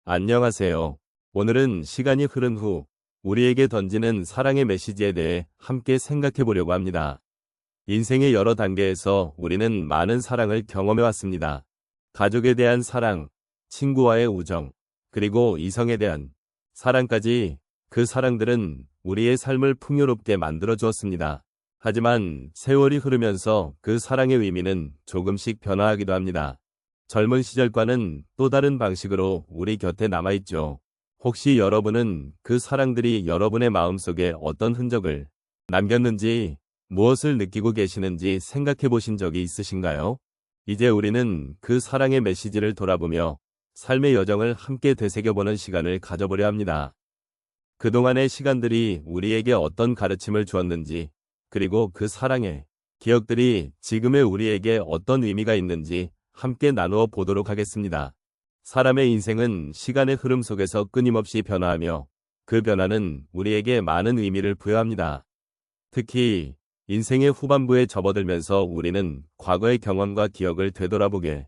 안녕하세요. 오늘은 시간이 흐른 후 우리에게 던지는 사랑의 메시지에 대해 함께 생각해 보려고 합니다. 인생의 여러 단계에서 우리는 많은 사랑을 경험해 왔습니다. 가족에 대한 사랑, 친구와의 우정, 그리고 이성에 대한 사랑까지 그 사랑들은 우리의 삶을 풍요롭게 만들어 주었습니다. 하지만 세월이 흐르면서 그 사랑의 의미는 조금씩 변화하기도 합니다. 젊은 시절과는 또 다른 방식으로 우리 곁에 남아있죠. 혹시 여러분은 그 사랑들이 여러분의 마음속에 어떤 흔적을 남겼는지, 무엇을 느끼고 계시는지 생각해 보신 적이 있으신가요? 이제 우리는 그 사랑의 메시지를 돌아보며 삶의 여정을 함께 되새겨보는 시간을 가져보려 합니다. 그동안의 시간들이 우리에게 어떤 가르침을 주었는지, 그리고 그 사랑의 기억들이 지금의 우리에게 어떤 의미가 있는지 함께 나누어 보도록 하겠습니다. 사람의 인생은 시간의 흐름 속에서 끊임없이 변화하며 그 변화는 우리에게 많은 의미를 부여합니다. 특히 인생의 후반부에 접어들면서 우리는 과거의 경험과 기억을 되돌아보게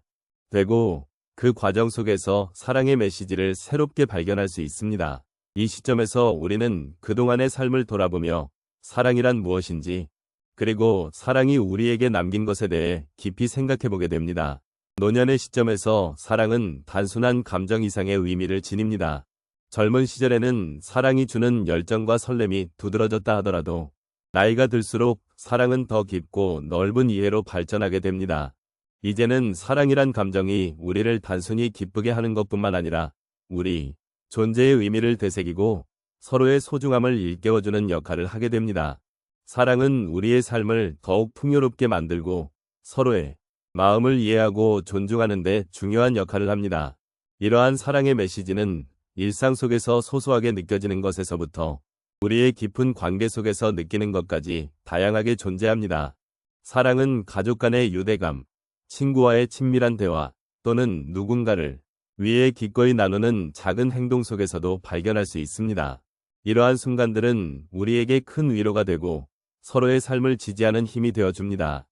되고 그 과정 속에서 사랑의 메시지를 새롭게 발견할 수 있습니다. 이 시점에서 우리는 그동안의 삶을 돌아보며 사랑이란 무엇인지, 그리고 사랑이 우리에게 남긴 것에 대해 깊이 생각해 보게 됩니다. 노년의 시점에서 사랑은 단순한 감정 이상의 의미를 지닙니다. 젊은 시절에는 사랑이 주는 열정과 설렘이 두드러졌다 하더라도 나이가 들수록 사랑은 더 깊고 넓은 이해로 발전하게 됩니다. 이제는 사랑이란 감정이 우리를 단순히 기쁘게 하는 것뿐만 아니라 우리 존재의 의미를 되새기고 서로의 소중함을 일깨워주는 역할을 하게 됩니다. 사랑은 우리의 삶을 더욱 풍요롭게 만들고 서로의 마음을 이해하고 존중하는 데 중요한 역할을 합니다. 이러한 사랑의 메시지는 일상 속에서 소소하게 느껴지는 것에서부터 우리의 깊은 관계 속에서 느끼는 것까지 다양하게 존재합니다. 사랑은 가족 간의 유대감, 친구와의 친밀한 대화, 또는 누군가를 위해 기꺼이 나누는 작은 행동 속에서도 발견할 수 있습니다. 이러한 순간들은 우리에게 큰 위로가 되고 서로의 삶을 지지하는 힘이 되어줍니다.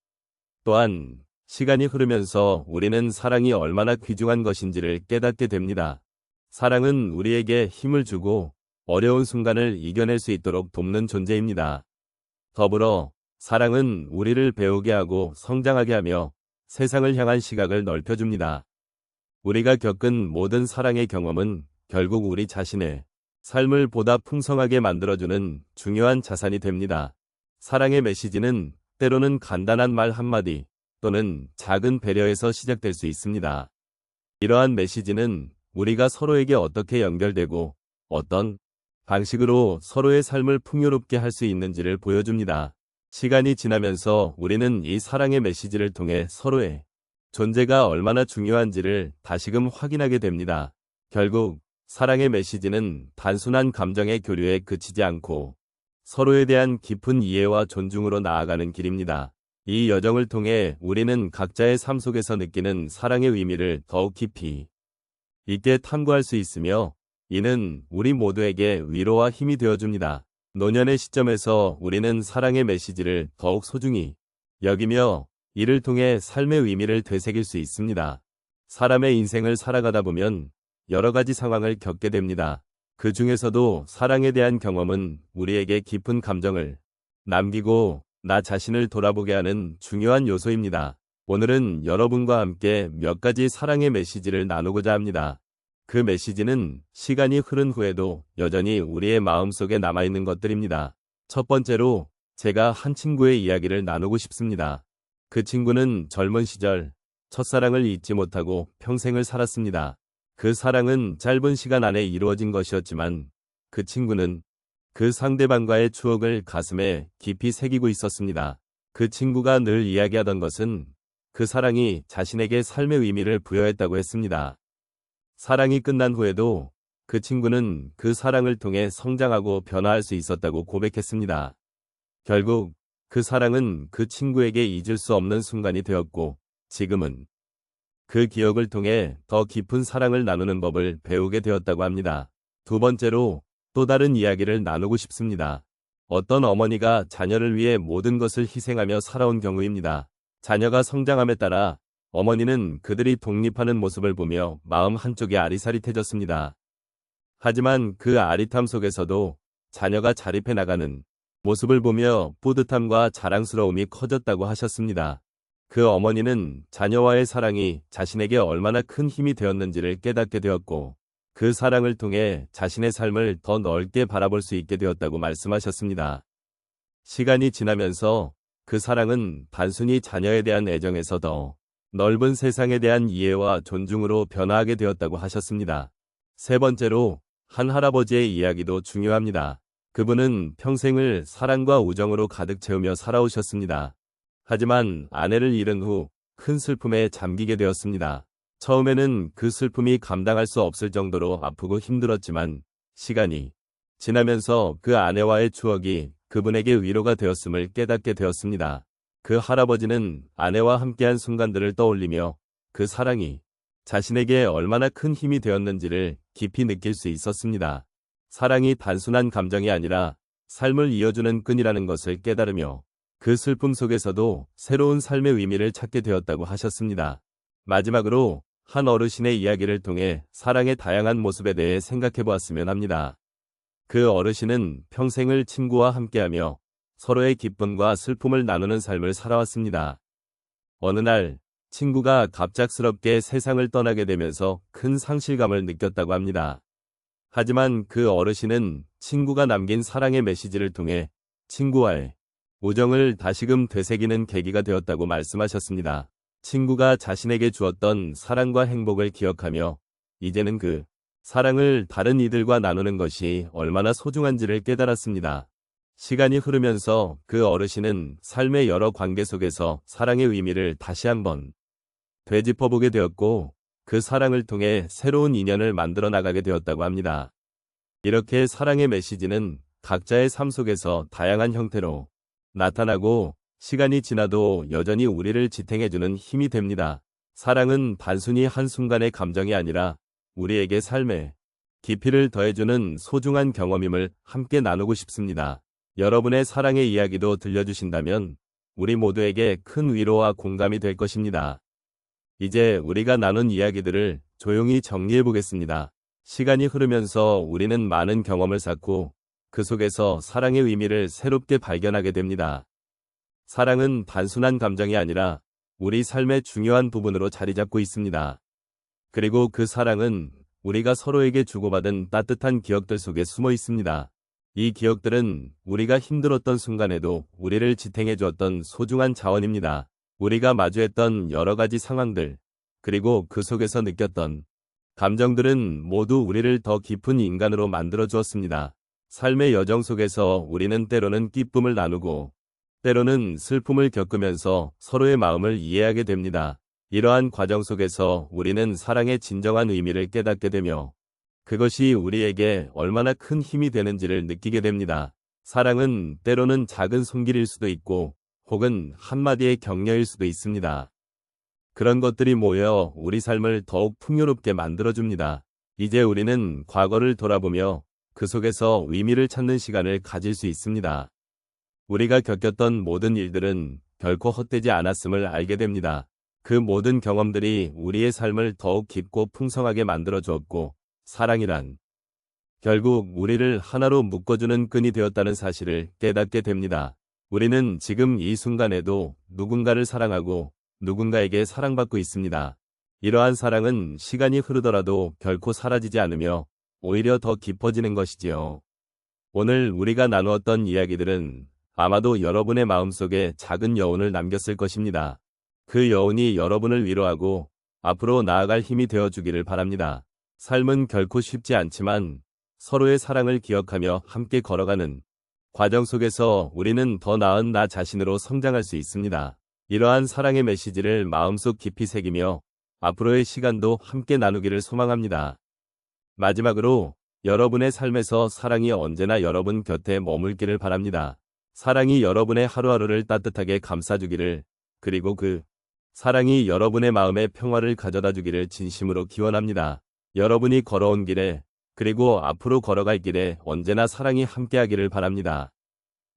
또한 시간이 흐르면서 우리는 사랑이 얼마나 귀중한 것인지를 깨닫게 됩니다. 사랑은 우리에게 힘을 주고 어려운 순간을 이겨낼 수 있도록 돕는 존재입니다. 더불어 사랑은 우리를 배우게 하고 성장하게 하며 세상을 향한 시각을 넓혀줍니다. 우리가 겪은 모든 사랑의 경험은 결국 우리 자신의 삶을 보다 풍성하게 만들어주는 중요한 자산이 됩니다. 사랑의 메시지는 때로는 간단한 말 한마디 또는 작은 배려에서 시작될 수 있습니다. 이러한 메시지는 우리가 서로에게 어떻게 연결되고 어떤 방식으로 서로의 삶을 풍요롭게 할 수 있는지를 보여줍니다. 시간이 지나면서 우리는 이 사랑의 메시지를 통해 서로의 존재가 얼마나 중요한지를 다시금 확인하게 됩니다. 결국 사랑의 메시지는 단순한 감정의 교류에 그치지 않고 서로에 대한 깊은 이해와 존중으로 나아가는 길입니다. 이 여정을 통해 우리는 각자의 삶 속에서 느끼는 사랑의 의미를 더욱 깊이 있게 탐구할 수 있으며 이는 우리 모두에게 위로와 힘이 되어줍니다. 노년의 시점에서 우리는 사랑의 메시지를 더욱 소중히 여기며 이를 통해 삶의 의미를 되새길 수 있습니다. 사람의 인생을 살아가다 보면 여러 가지 상황을 겪게 됩니다. 그 중에서도 사랑에 대한 경험은 우리에게 깊은 감정을 남기고 나 자신을 돌아보게 하는 중요한 요소입니다. 오늘은 여러분과 함께 몇 가지 사랑의 메시지를 나누고자 합니다. 그 메시지는 시간이 흐른 후에도 여전히 우리의 마음속에 남아있는 것들입니다. 첫 번째로 제가 한 친구의 이야기를 나누고 싶습니다. 그 친구는 젊은 시절 첫사랑을 잊지 못하고 평생을 살았습니다. 그 사랑은 짧은 시간 안에 이루어진 것이었지만 그 친구는 그 상대방과의 추억을 가슴에 깊이 새기고 있었습니다. 그 친구가 늘 이야기하던 것은 그 사랑이 자신에게 삶의 의미를 부여했다고 했습니다. 사랑이 끝난 후에도 그 친구는 그 사랑을 통해 성장하고 변화할 수 있었다고 고백했습니다. 결국 그 사랑은 그 친구에게 잊을 수 없는 순간이 되었고 지금은 그 기억을 통해 더 깊은 사랑을 나누는 법을 배우게 되었다고 합니다. 두 번째로 또 다른 이야기를 나누고 싶습니다. 어떤 어머니가 자녀를 위해 모든 것을 희생하며 살아온 경우입니다. 자녀가 성장함에 따라 어머니는 그들이 독립하는 모습을 보며 마음 한쪽이 아리사릿해졌습니다. 하지만 그 아릿함 속에서도 자녀가 자립해 나가는 모습을 보며 뿌듯함과 자랑스러움이 커졌다고 하셨습니다. 그 어머니는 자녀와의 사랑이 자신에게 얼마나 큰 힘이 되었는지를 깨닫게 되었고, 그 사랑을 통해 자신의 삶을 더 넓게 바라볼 수 있게 되었다고 말씀하셨습니다. 시간이 지나면서 그 사랑은 단순히 자녀에 대한 애정에서 더 넓은 세상에 대한 이해와 존중으로 변화하게 되었다고 하셨습니다. 세 번째로, 한 할아버지의 이야기도 중요합니다. 그분은 평생을 사랑과 우정으로 가득 채우며 살아오셨습니다. 하지만 아내를 잃은 후 큰 슬픔에 잠기게 되었습니다. 처음에는 그 슬픔이 감당할 수 없을 정도로 아프고 힘들었지만 시간이 지나면서 그 아내와의 추억이 그분에게 위로가 되었음을 깨닫게 되었습니다. 그 할아버지는 아내와 함께한 순간들을 떠올리며 그 사랑이 자신에게 얼마나 큰 힘이 되었는지를 깊이 느낄 수 있었습니다. 사랑이 단순한 감정이 아니라 삶을 이어주는 끈이라는 것을 깨달으며 그 슬픔 속에서도 새로운 삶의 의미를 찾게 되었다고 하셨습니다. 마지막으로 한 어르신의 이야기를 통해 사랑의 다양한 모습에 대해 생각해 보았으면 합니다. 그 어르신은 평생을 친구와 함께하며 서로의 기쁨과 슬픔을 나누는 삶을 살아왔습니다. 어느 날 친구가 갑작스럽게 세상을 떠나게 되면서 큰 상실감을 느꼈다고 합니다. 하지만 그 어르신은 친구가 남긴 사랑의 메시지를 통해 친구와의 우정을 다시금 되새기는 계기가 되었다고 말씀하셨습니다. 친구가 자신에게 주었던 사랑과 행복을 기억하며 이제는 그 사랑을 다른 이들과 나누는 것이 얼마나 소중한지를 깨달았습니다. 시간이 흐르면서 그 어르신은 삶의 여러 관계 속에서 사랑의 의미를 다시 한번 되짚어보게 되었고, 그 사랑을 통해 새로운 인연을 만들어 나가게 되었다고 합니다. 이렇게 사랑의 메시지는 각자의 삶 속에서 다양한 형태로 나타나고 시간이 지나도 여전히 우리를 지탱해주는 힘이 됩니다. 사랑은 단순히 한순간의 감정이 아니라 우리에게 삶의 깊이를 더해주는 소중한 경험임을 함께 나누고 싶습니다. 여러분의 사랑의 이야기도 들려주신다면 우리 모두에게 큰 위로와 공감이 될 것입니다. 이제 우리가 나눈 이야기들을 조용히 정리해 보겠습니다. 시간이 흐르면서 우리는 많은 경험을 쌓고 그 속에서 사랑의 의미를 새롭게 발견하게 됩니다. 사랑은 단순한 감정이 아니라 우리 삶의 중요한 부분으로 자리 잡고 있습니다. 그리고 그 사랑은 우리가 서로에게 주고받은 따뜻한 기억들 속에 숨어 있습니다. 이 기억들은 우리가 힘들었던 순간에도 우리를 지탱해 주었던 소중한 자원입니다. 우리가 마주했던 여러 가지 상황들, 그리고 그 속에서 느꼈던 감정들은 모두 우리를 더 깊은 인간으로 만들어 주었습니다. 삶의 여정 속에서 우리는 때로는 기쁨을 나누고 때로는 슬픔을 겪으면서 서로의 마음을 이해하게 됩니다. 이러한 과정 속에서 우리는 사랑의 진정한 의미를 깨닫게 되며 그것이 우리에게 얼마나 큰 힘이 되는지를 느끼게 됩니다. 사랑은 때로는 작은 손길일 수도 있고 혹은 한마디의 격려일 수도 있습니다. 그런 것들이 모여 우리 삶을 더욱 풍요롭게 만들어줍니다. 이제 우리는 과거를 돌아보며 그 속에서 의미를 찾는 시간을 가질 수 있습니다. 우리가 겪었던 모든 일들은 결코 헛되지 않았음을 알게 됩니다. 그 모든 경험들이 우리의 삶을 더욱 깊고 풍성하게 만들어 주었고, 사랑이란 결국 우리를 하나로 묶어주는 끈이 되었다는 사실을 깨닫게 됩니다. 우리는 지금 이 순간에도 누군가를 사랑하고 누군가에게 사랑받고 있습니다. 이러한 사랑은 시간이 흐르더라도 결코 사라지지 않으며 오히려 더 깊어지는 것이지요. 오늘 우리가 나누었던 이야기들은 아마도 여러분의 마음속에 작은 여운을 남겼을 것입니다. 그 여운이 여러분을 위로하고 앞으로 나아갈 힘이 되어주기를 바랍니다. 삶은 결코 쉽지 않지만 서로의 사랑을 기억하며 함께 걸어가는 과정 속에서 우리는 더 나은 나 자신으로 성장할 수 있습니다. 이러한 사랑의 메시지를 마음속 깊이 새기며 앞으로의 시간도 함께 나누기를 소망합니다. 마지막으로 여러분의 삶에서 사랑이 언제나 여러분 곁에 머물기를 바랍니다. 사랑이 여러분의 하루하루를 따뜻하게 감싸주기를, 그리고 그 사랑이 여러분의 마음에 평화를 가져다 주기를 진심으로 기원합니다. 여러분이 걸어온 길에, 그리고 앞으로 걸어갈 길에 언제나 사랑이 함께하기를 바랍니다.